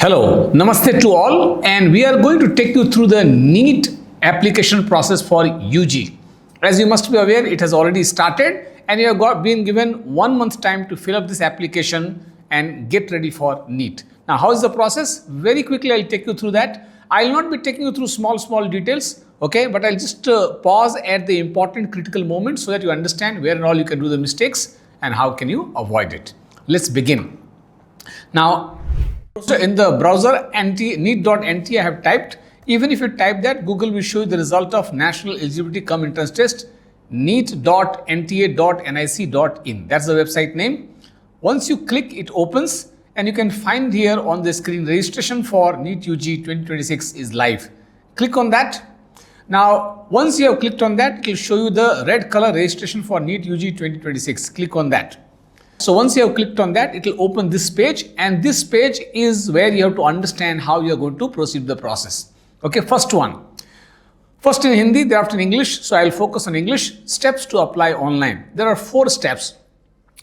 Hello, namaste to all, and we are going to take you through the NEET application process for UG. As you must be aware, it has already started and you have been given 1 month time to fill up this application and get ready for NEET. Now, how is the process? Very quickly, I'll take you through that. I'll not be taking you through small details, okay, but I'll just pause at the important critical moments so that you understand where and all you can do the mistakes and how can you avoid it. Let's begin. Now, in the browser neet.nt I have typed. Even if you type that, Google will show you the result of National Eligibility cum Entrance Test neet.nta.nic.in. That's the website name. Once you click, it opens and you can find here on the screen registration for NEET UG 2026 is live. Click on that. Now, once you have clicked on that, it will show you the red color registration for NEET UG 2026. Click on that. So once you have clicked on that, it will open this page, and this page is where you have to understand how you are going to proceed the process. Okay, first one. First in Hindi, thereafter in English. So I will focus on English. Steps to apply online. There are 4 steps,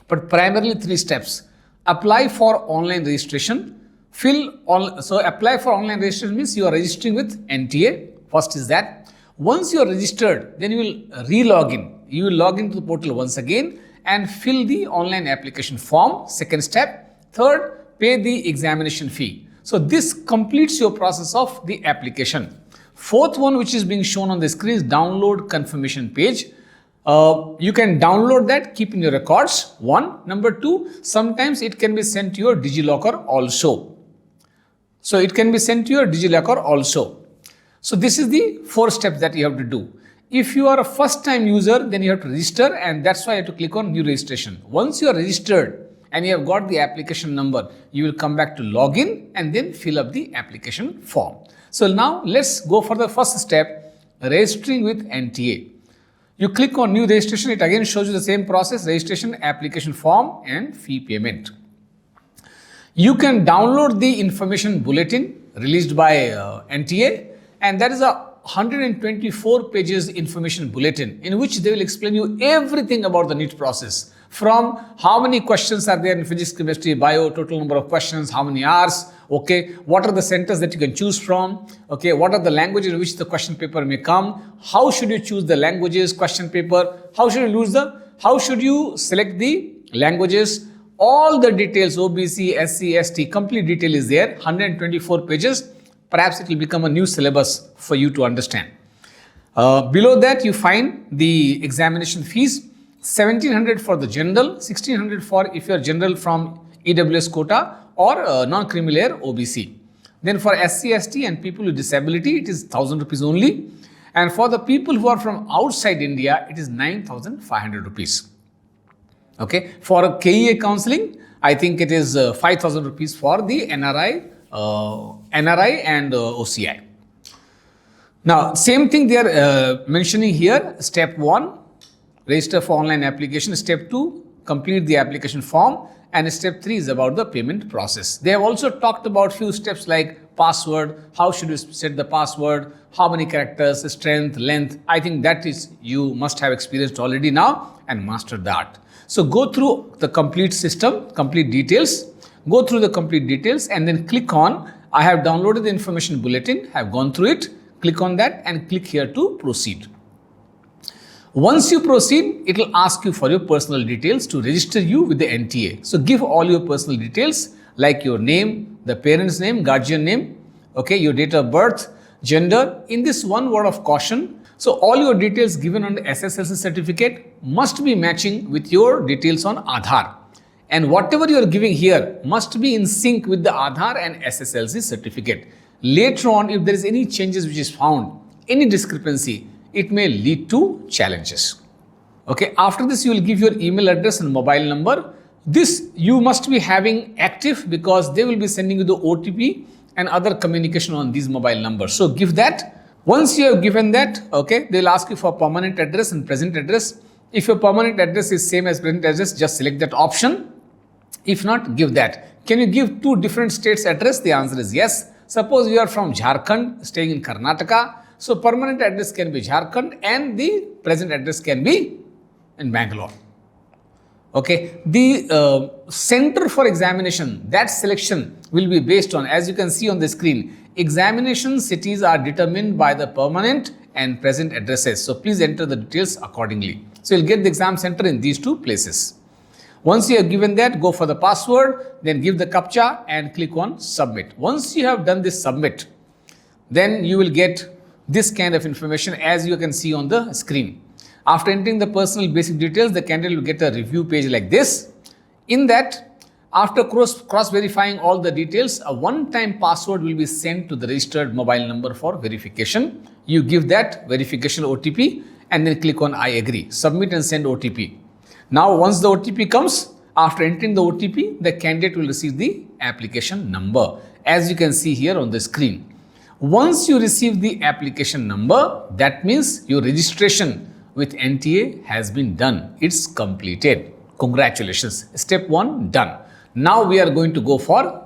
but primarily 3 steps. Apply for online registration. So apply for online registration means you are registering with NTA. First is that. Once you are registered, then you will re-log in. You will log into the portal once again and fill the online application form. Second step. Third, pay the examination fee. So this completes your process of the application. Fourth one, which is being shown on the screen, is download confirmation page. You can download that, keep in your records. 1. Number 2, sometimes it can be sent to your DigiLocker also. So it can be sent to your DigiLocker also. So this is the 4 steps that you have to do. If you are a first time user, then you have to register, and that's why you have to click on new registration. Once you are registered and you have got the application number, you will come back to login and then fill up the application form. So now let's go for the first step, registering with NTA. You click on new registration, it again shows you the same process, registration, application form and fee payment. You can download the information bulletin released by NTA, and that is a 124 pages information bulletin in which they will explain you everything about the NEET process, from how many questions are there in physics, chemistry, bio, total number of questions, how many hours, okay, what are the centers that you can choose from, okay, what are the languages in which the question paper may come, how should you choose the languages, question paper, how should you select the languages, all the details, OBC, SC, ST, complete detail is there, 124 pages. Perhaps it will become a new syllabus for you to understand. Below that, you find the examination fees, 1700 for the general, 1600 for if you are general from EWS quota or non-creamy layer OBC. Then for SC, ST and people with disability, it is 1000 rupees only. And for the people who are from outside India, it is 9500 rupees. Okay. For KEA counseling, I think it is 5000 rupees for the NRI and OCI. Now, same thing they are mentioning here. Step 1, register for online application. Step 2, complete the application form. And step 3 is about the payment process. They have also talked about few steps like password, how should you set the password, how many characters, strength, length. I think that is you must have experienced already now and mastered that. So go through the complete system, complete details. Go through the complete details and then click on, I have downloaded the information bulletin, I have gone through it, click on that and click here to proceed. Once you proceed, it will ask you for your personal details to register you with the NTA. So give all your personal details like your name, the parent's name, guardian name, okay, your date of birth, gender. In this one word of caution, so all your details given on the SSLC certificate must be matching with your details on Aadhaar. And whatever you are giving here must be in sync with the Aadhaar and SSLC certificate. Later on, if there is any changes which is found, any discrepancy, it may lead to challenges. Okay, after this, you will give your email address and mobile number. This you must be having active because they will be sending you the OTP and other communication on these mobile numbers. So give that. Once you have given that, okay, they will ask you for permanent address and present address. If your permanent address is same as present address, just select that option. If not, give that. Can you give 2 different states address? The answer is yes. Suppose you are from Jharkhand, staying in Karnataka. So permanent address can be Jharkhand and the present address can be in Bangalore. Okay, the center for examination, that selection will be based on, as you can see on the screen, examination cities are determined by the permanent and present addresses. So please enter the details accordingly. So you'll get the exam center in these two places. Once you have given that, go for the password, then give the CAPTCHA and click on submit. Once you have done this submit, then you will get this kind of information as you can see on the screen. After entering the personal basic details, the candidate will get a review page like this. In that, after cross-verifying all the details, a one-time password will be sent to the registered mobile number for verification. You give that verification OTP and then click on I agree, submit and send OTP. Now, once the OTP comes, after entering the OTP, the candidate will receive the application number, as you can see here on the screen. Once you receive the application number, that means your registration with NTA has been done. It's completed. Congratulations. Step 1 done. Now we are going to go for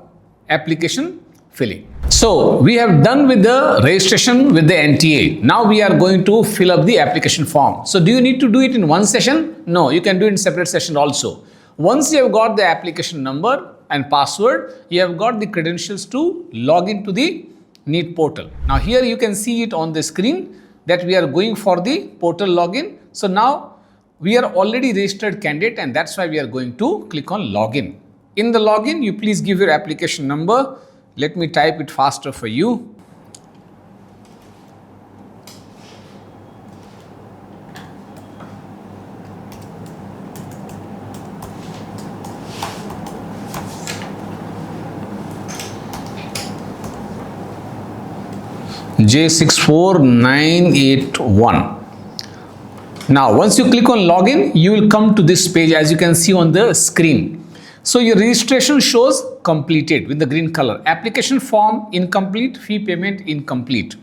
application filling. So we have done with the registration with the NTA. Now we are going to fill up the application form. So do you need to do it in one session? No, you can do it in separate session also. Once you have got the application number and password, you have got the credentials to log into the NEET portal. Now here you can see it on the screen that we are going for the portal login. So now we are already registered candidate and that's why we are going to click on login. In the login, you please give your application number. Let me type it faster for you. J64981. Now, once you click on login, you will come to this page as you can see on the screen. So your registration shows completed with the green color. Application form incomplete, fee payment incomplete.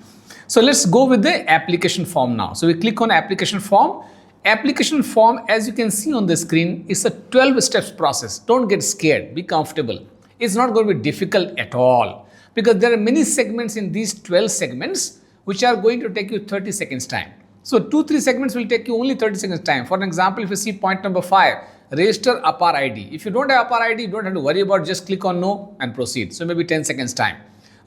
So let's go with the application form now. So we click on application form. Application form, as you can see on the screen, is a 12 steps process. Don't get scared, be comfortable. It's not going to be difficult at all because there are many segments in these 12 segments which are going to take you 30 seconds time. So 2-3 segments will take you only 30 seconds time. For example, if you see point number 5, register APAAR ID. If you don't have APAAR ID, you don't have to worry about, just click on no and proceed. So maybe 10 seconds time.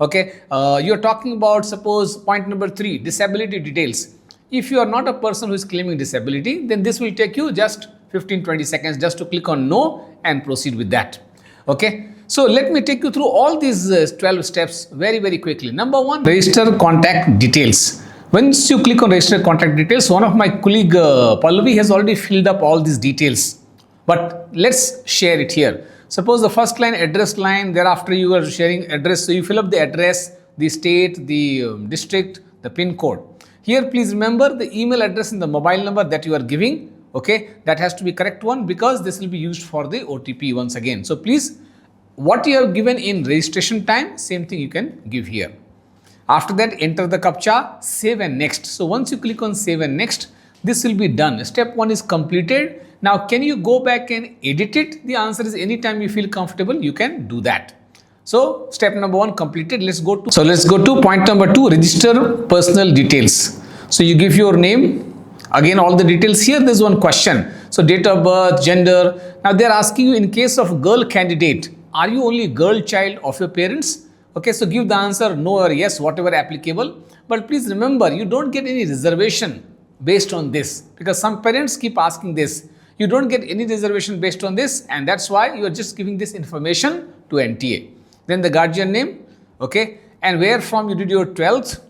Okay, you're talking about, suppose point number 3, disability details. If you are not a person who is claiming disability, then this will take you just 15-20 seconds just to click on no and proceed with that. Okay, so let me take you through all these 12 steps very quickly. Number 1, register contact details. Once you click on register contact details, one of my colleague Pallavi has already filled up all these details. But let's share it here. Suppose the first line, address line, thereafter you are sharing address. So you fill up the address, the state, the district, the pin code. Here please remember the email address and the mobile number that you are giving. Okay, that has to be correct one because this will be used for the OTP once again. So please, what you have given in registration time, same thing you can give here. After that, enter the CAPTCHA, save and next. So once you click on save and next, this will be done. Step 1 is completed. Now, can you go back and edit it? The answer is anytime you feel comfortable, you can do that. So, step number 1 completed. Let's go to point number 2, register personal details. So, you give your name. Again, all the details here. There's one question. So, date of birth, gender. Now, they're asking you in case of girl candidate, are you only girl child of your parents? Okay, so give the answer no or yes, whatever applicable. But please remember, you don't get any reservation based on this because some parents keep asking this. You don't get any reservation based on this and that's why you are just giving this information to NTA. Then the guardian name, okay, and where from you did your 12th,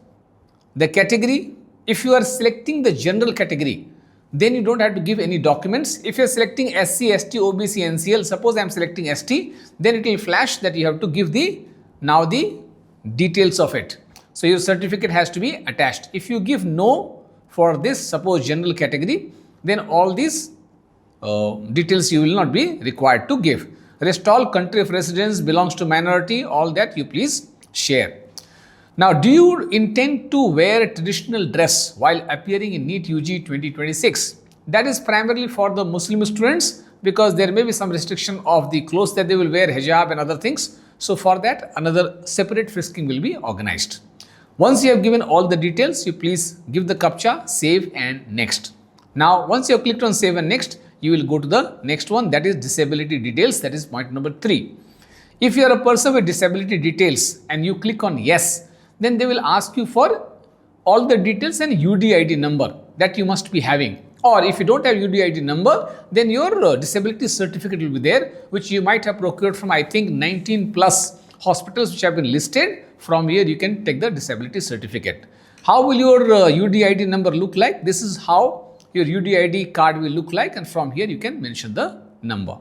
the category. If you are selecting the general category, then you don't have to give any documents. If you are selecting SC, ST, OBC, NCL, suppose I am selecting ST, then it will flash that you have to give the details of it. So your certificate has to be attached. If you give no for this, suppose general category, then all these details you will not be required to give. Rest all, country of residence, belongs to minority, all that you please share. Now, do you intend to wear a traditional dress while appearing in NEET UG 2026? That is primarily for the Muslim students because there may be some restriction of the clothes that they will wear, hijab and other things. So for that, another separate frisking will be organized. Once you have given all the details, you please give the CAPTCHA, save and next. Now, once you have clicked on save and next, you will go to the next one, that is disability details, that is point number 3. If you are a person with disability details and you click on yes, then they will ask you for all the details and UDID number that you must be having. Or if you don't have UDID number, then your disability certificate will be there, which you might have procured from, I think, 19 plus hospitals which have been listed. From here you can take the disability certificate. How will your UDID number look like? This is how your UDID card will look like, and from here you can mention the number.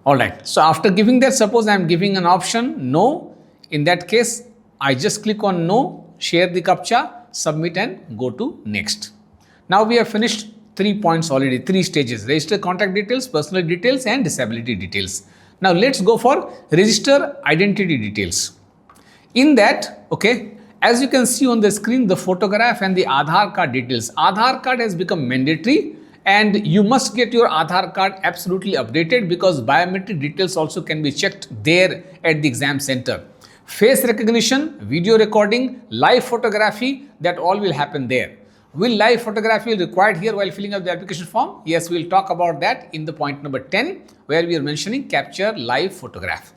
Alright, so after giving that, suppose I am giving an option no. In that case, I just click on no, share the CAPTCHA, submit and go to next. Now we have finished 3 points already, 3 stages: register contact details, personal details and disability details. Now let's go for register identity details. In that, okay, as you can see on the screen, the photograph and the Aadhaar card details. Aadhaar card has become mandatory and you must get your Aadhaar card absolutely updated, because biometric details also can be checked there at the exam center. Face recognition, video recording, live photography, that all will happen there. Will live photography be required here while filling up the application form? Yes, we will talk about that in the point number 10, where we are mentioning capture live photograph.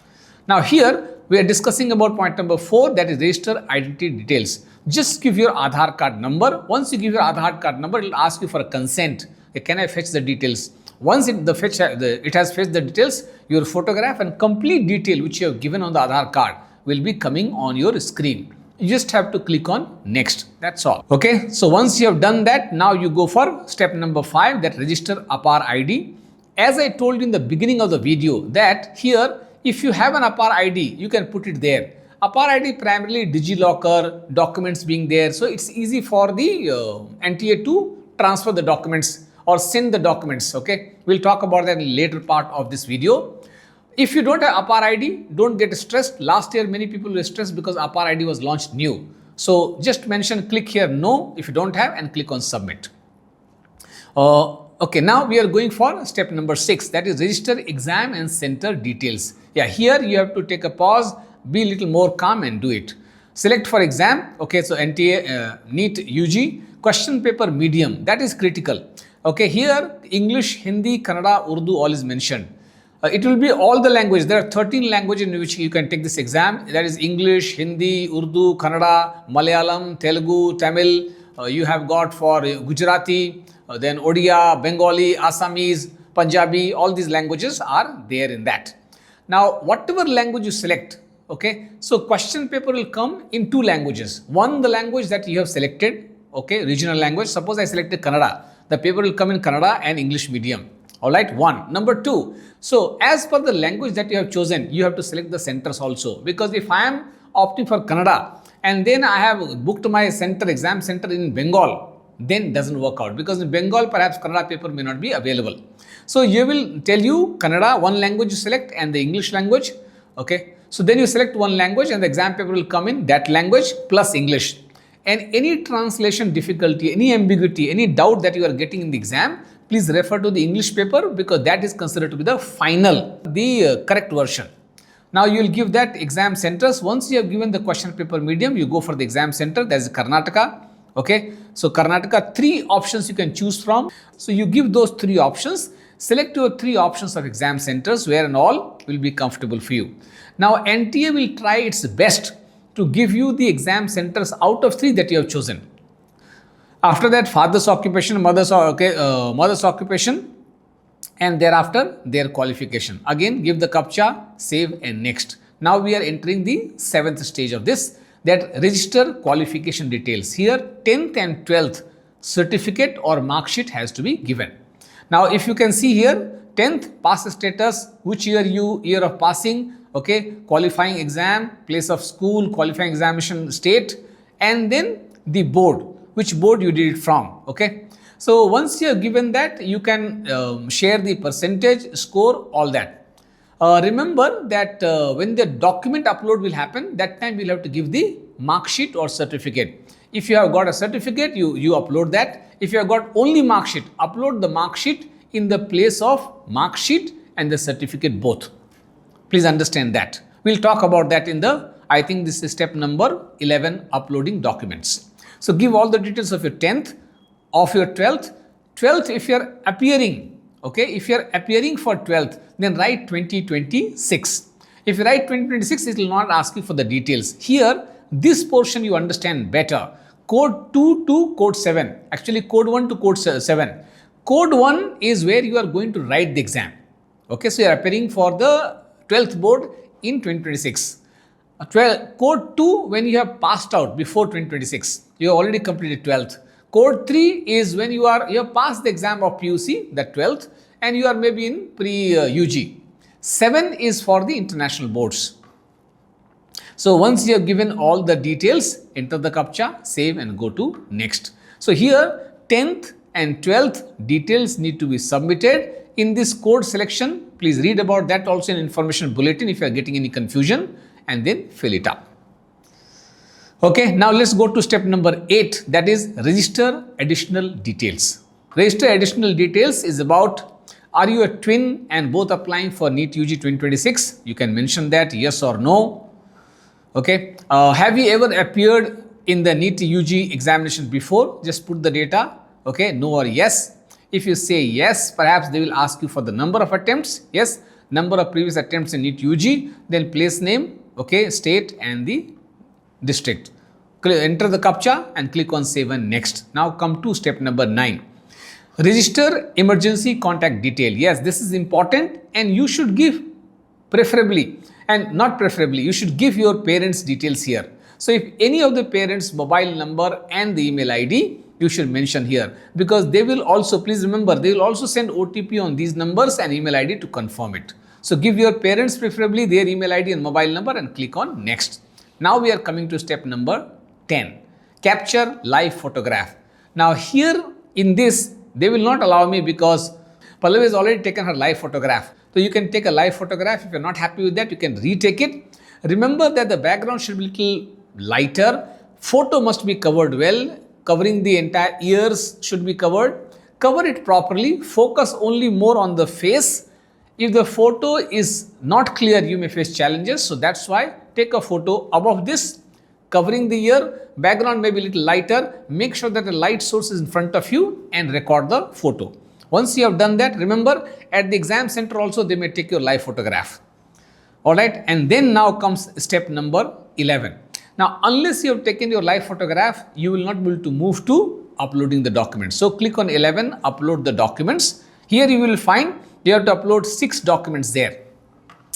Now here we are discussing about point number 4, that is register identity details. Just give your Aadhaar card number. Once you give your Aadhaar card number, it will ask you for a consent. Can I fetch the details? Once it has fetched the details, your photograph and complete detail which you have given on the Aadhaar card will be coming on your screen. You just have to click on next. That's all. Okay. So once you have done that, now you go for step number 5, that register APAAR ID. As I told you in the beginning of the video, that here if you have an APAAR ID, you can put it there. APAAR ID primarily DigiLocker, documents being there. So it's easy for the NTA to transfer the documents or send the documents. Okay. We'll talk about that in the later part of this video. If you don't have APAAR ID, don't get stressed. Last year, many people were stressed because APAAR ID was launched new. So just mention, click here no if you don't have, and click on submit. Okay, now we are going for step number 6, that is register exam and center details. Yeah, here you have to take a pause, be a little more calm and do it. Select for exam. Okay, so NTA, NEET UG, question paper medium, that is critical. Okay, here English, Hindi, Kannada, Urdu, all is mentioned. It will be all the languages. There are 13 languages in which you can take this exam. That is English, Hindi, Urdu, Kannada, Malayalam, Telugu, Tamil. You have got for Gujarati, then Odia, Bengali, Assamese, Punjabi. All these languages are there in that. Now, whatever language you select, okay, so question paper will come in 2 languages. One, the language that you have selected, okay, regional language. Suppose I selected Kannada. The paper will come in Kannada and English medium. Alright, 1. Number 2, so as per the language that you have chosen, you have to select the centers also, because if I am opting for Kannada and then I have booked my center, exam center in Bengal, then it doesn't work out, because in Bengal perhaps Kannada paper may not be available. So you will tell you Kannada, one language you select, and the English language. Okay, so then you select one language and the exam paper will come in that language plus English. And any translation difficulty, any ambiguity, any doubt that you are getting in the exam, please refer to the English paper, because that is considered to be the final, the correct version. Now you will give that exam centers. Once you have given the question paper medium, you go for the exam center, that is Karnataka. Okay, so Karnataka, 3 options you can choose from. So you give those 3 options, select your 3 options of exam centers where and all will be comfortable for you. Now NTA will try its best to give you the exam centers out of 3 that you have chosen. After that, father's occupation, mother's occupation, and thereafter their qualification. Again, give the CAPTCHA, save and next. Now we are entering the 7th stage of this, that register qualification details. Here 10th and 12th certificate or mark sheet has to be given. Now if you can see here, 10th pass status, which year of passing, okay, qualifying exam, place of school, qualifying examination state, and then the board, which board you did it from. Okay, so once you have given that, you can share the percentage, score, all that. Remember that when the document upload will happen, that time we'll have to give the mark sheet or certificate. If you have got a certificate, you upload that. If you have got only mark sheet, upload the mark sheet in the place of mark sheet and the certificate both. Please understand that. We'll talk about that in the, I think this is step number 11, uploading documents. So give all the details of your 10th, of your 12th, 12th, if you are appearing, okay, if you are appearing for 12th, then write 2026. If you write 2026, it will not ask you for the details. Here, this portion you understand better. Code 2 to code 7, actually code 1 to code 7. Code 1 is where you are going to write the exam. Okay, so you are appearing for the 12th board in 2026. Code 2, when you have passed out before 2026, you have already completed 12th. Code 3 is when you have passed the exam of PUC, the 12th, and you are maybe in pre-UG. 7 is for the international boards. So once you have given all the details, enter the CAPTCHA, save and go to next. So here 10th and 12th details need to be submitted. In this code selection, please read about that also in information bulletin if you are getting any confusion, and then fill it up. Okay, now let's go to step number 8, that is register additional details. Register additional details is about, are you a twin and both applying for NEET UG 2026? You can mention that yes or no. Okay, have you ever appeared in the NEET UG examination before? Just put the data, okay, no or yes. If you say yes, perhaps they will ask you for the number of attempts. Yes, number of previous attempts in NEET UG, then place name, okay, state and the district. Enter the CAPTCHA and click on save and next. Now come to step number 9. Register emergency contact detail. Yes, this is important and you should give preferably, and not preferably, you should give your parents details here. So if any of the parents' mobile number and the email ID, you should mention here, because they will also, please remember, they will also send OTP on these numbers and email ID to confirm it. So give your parents preferably their email ID and mobile number and click on next. Now we are coming to step number 10. Capture live photograph. Now here in this, they will not allow me because Pallavi has already taken her live photograph. So you can take a live photograph. If you're not happy with that, you can retake it. Remember that the background should be a little lighter. Photo must be covered well. Covering the entire ears should be covered. Cover it properly. Focus only more on the face. If the photo is not clear, you may face challenges. So that's why take a photo above this, covering the ear. Background may be a little lighter. Make sure that the light source is in front of you and record the photo. Once you have done that, remember at the exam center also they may take your live photograph. Alright, and then now comes step number 11. Now unless you have taken your live photograph, you will not be able to move to uploading the documents. So click on 11, upload the documents. Here you will find you have to upload 6 documents there.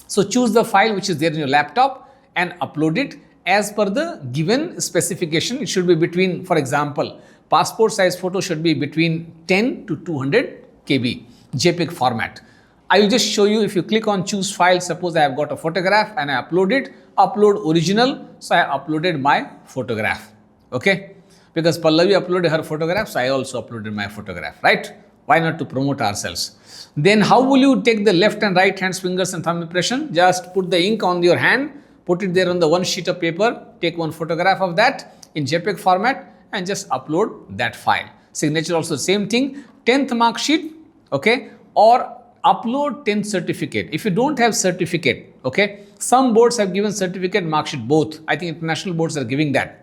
So choose the file which is there in your laptop and upload it as per the given specification. It should be between, for example, passport size photo should be between 10 to 200 KB JPEG format. I will just show you. If you click on choose file, suppose I have got a photograph and I upload it, upload original. So I uploaded my photograph. Okay, because Pallavi uploaded her photograph, so I also uploaded my photograph, right? Why not to promote ourselves? Then how will you take the left and right hands, fingers and thumb impression? Just put the ink on your hand, put it there on the one sheet of paper, take one photograph of that in JPEG format and just upload that file. Signature also same thing. 10th mark sheet, okay, or upload 10th certificate. If you don't have certificate, okay, some boards have given certificate, mark sheet both. I think international boards are giving that.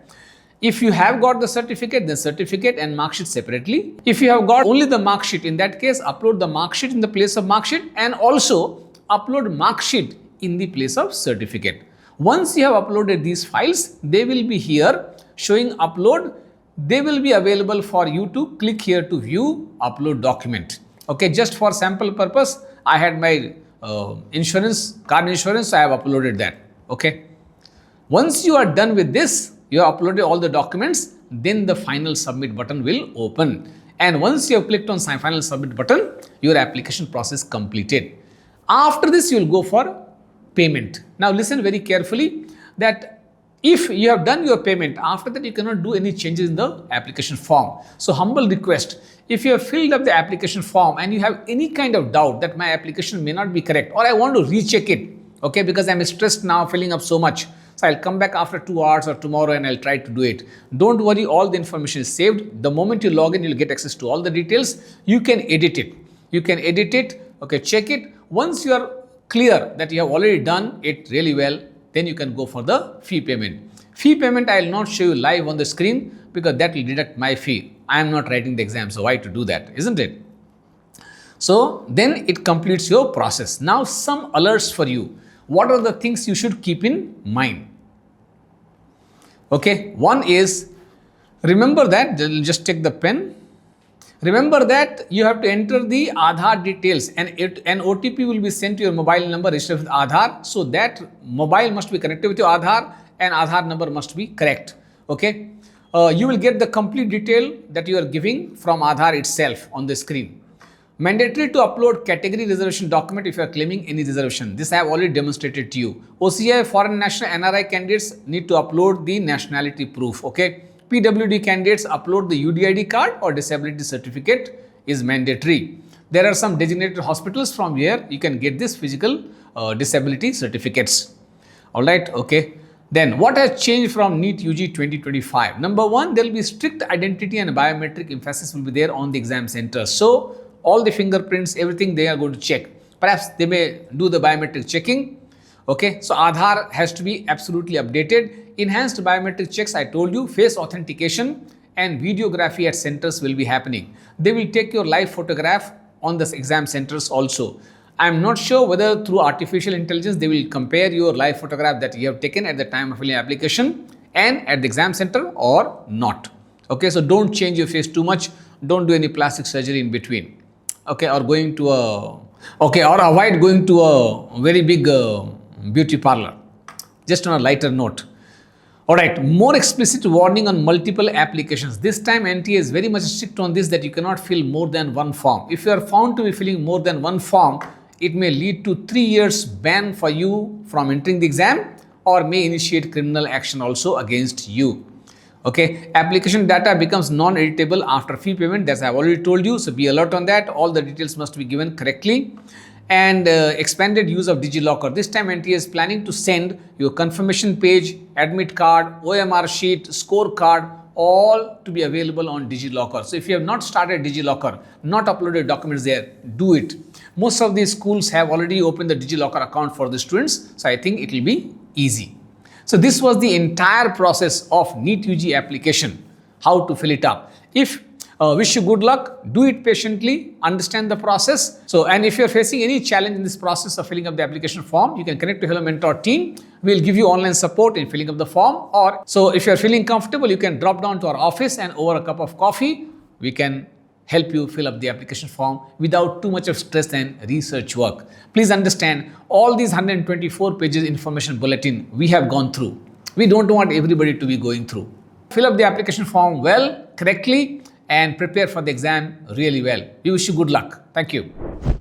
If you have got the certificate, then certificate and mark sheet separately. If you have got only the mark sheet, in that case, upload the mark sheet in the place of mark sheet and also upload mark sheet in the place of certificate. Once you have uploaded these files, they will be here showing upload. They will be available for you to click here to view upload document. Okay, just for sample purpose, I had my insurance, car insurance, so I have uploaded that. Okay. Once you are done with this, you have uploaded all the documents, then the final submit button will open. And once you have clicked on final submit button, your application process completed. After this, you will go for payment. Now listen very carefully that if you have done your payment, after that you cannot do any changes in the application form. So humble request, if you have filled up the application form and you have any kind of doubt that my application may not be correct or I want to recheck it, okay, because I'm stressed now filling up so much, so I'll come back after 2 hours or tomorrow and I'll try to do it. Don't worry, all the information is saved. The moment you log in, you'll get access to all the details. You can edit it. You can edit it, okay, check it. Once you are clear that you have already done it really well, then you can go for the fee payment. Fee payment I will not show you live on the screen because that will deduct my fee. I am not writing the exam, so why to do that, isn't it? So then it completes your process. Now some alerts for you. What are the things you should keep in mind? Okay, one is, remember that, just take the pen. Remember that you have to enter the Aadhaar details, and an OTP will be sent to your mobile number registered with Aadhaar. So that mobile must be connected with your Aadhaar and Aadhaar number must be correct. Okay, you will get the complete detail that you are giving from Aadhaar itself on the screen. Mandatory to upload category reservation document if you are claiming any reservation. This I have already demonstrated to you. OCI foreign national NRI candidates need to upload the nationality proof. Okay. PWD candidates upload the UDID card or disability certificate is mandatory. There are some designated hospitals from where you can get this physical disability certificates. Alright, okay. Then what has changed from NEET UG 2025? Number one, there will be strict identity and biometric emphasis will be there on the exam center. So all the fingerprints, everything they are going to check. Perhaps they may do the biometric checking. Okay, so Aadhaar has to be absolutely updated. Enhanced biometric checks, I told you, face authentication and videography at centers will be happening. They will take your live photograph on the exam centers also. I am not sure whether through artificial intelligence they will compare your live photograph that you have taken at the time of filling application and at the exam center or not. Okay, so don't change your face too much. Don't do any plastic surgery in between. Okay, or going to a, okay, or avoid going to a very big beauty parlor. Just on a lighter note. Alright, more explicit warning on multiple applications. This time NTA is very much strict on this, that you cannot fill more than one form. If you are found to be filling more than one form, it may lead to 3 years ban for you from entering the exam or may initiate criminal action also against you. Okay, application data becomes non-editable after fee payment. That's I've already told you. So be alert on that. All the details must be given correctly. And expanded use of DigiLocker. This time NTA is planning to send your confirmation page, admit card, OMR sheet, scorecard, all to be available on DigiLocker. So if you have not started DigiLocker, not uploaded documents there, do it. Most of these schools have already opened the DigiLocker account for the students. So I think it will be easy. So this was the entire process of NEET UG application, how to fill it up. If wish you good luck, do it patiently, understand the process. So, and if you're facing any challenge in this process of filling up the application form, you can connect to Hello Mentor team. We'll give you online support in filling up the form. Or so if you're feeling comfortable, you can drop down to our office and over a cup of coffee, we can help you fill up the application form without too much of stress and research work. Please understand, all these 124 pages information bulletin we have gone through. We don't want everybody to be going through. Fill up the application form well, correctly, and prepare for the exam really well. We wish you good luck. Thank you.